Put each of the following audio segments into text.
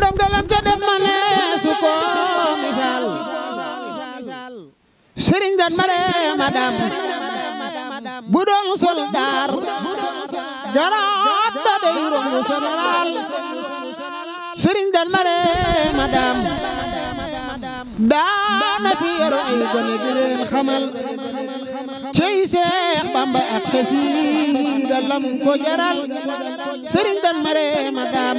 borom galam ca def ma ne su ko misaal sëriñ dan mare madam bu doon soldaar garaat ba day romb général sëriñ dan mare madam daana fi yaro ay gone di leen xamal cey Seex Bamba ak xasida lam ko jaral sëriñ dan mare madam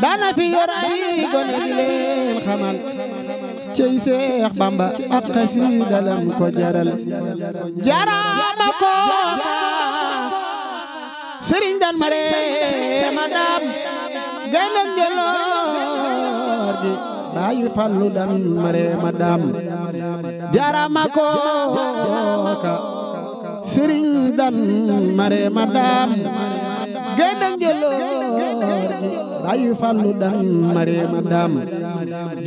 daana fi yaro ay gone di leen xamal cey Seex Bamba ak xasida lam ko jaral jarama ko sëriñ dan mare madam gaynde ngeloor gi bayu fallu dan mare madam jarama ko ka sëriñ dan mare madam gaynde ngeloor gi bayu fallu dan mare madam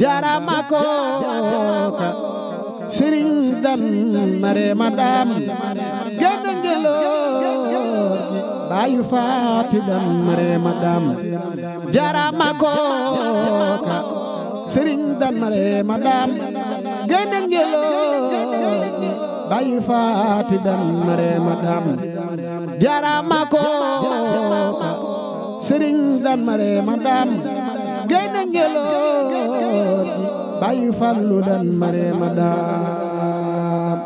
jarama ko ka sëriñ dan mare madam gaynde ngeloor gi bayu faati dan mare madam jarama ko ka sëriñ dan mare madam gaynde ngeloor gi bayu faati dan mare madam jarama ko ka sëriñ dan mare madam gaynde ngeloor gi bayu fallu dan mare madam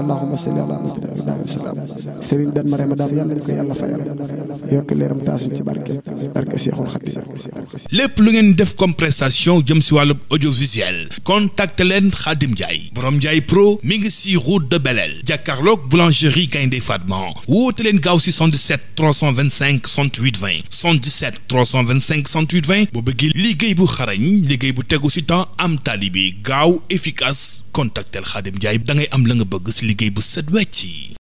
allahumma salli ala muhammadin sëriñ dan mare madam yàlla ñu ko yàlla fayal yokk leeram taasu ci barke Seexul Xadiim lépp lu ngeen def comme prestation jëm si wàllu audiovisuel contacte leen Khadim Ndiaye borom Ndiaye Pro mi ngi si route de Belel jàkkaarloog boulangerie Gaynde Fatma woote leen gaaw si 77 325 68 20 77 325 68 20 boo bëggee liggéey bu xarañ liggéey bu tegu si temps am talibi gaaw efficace contactel Khadim Ndiaye da ngay am la nga bëgg si liggéey bu set wecc.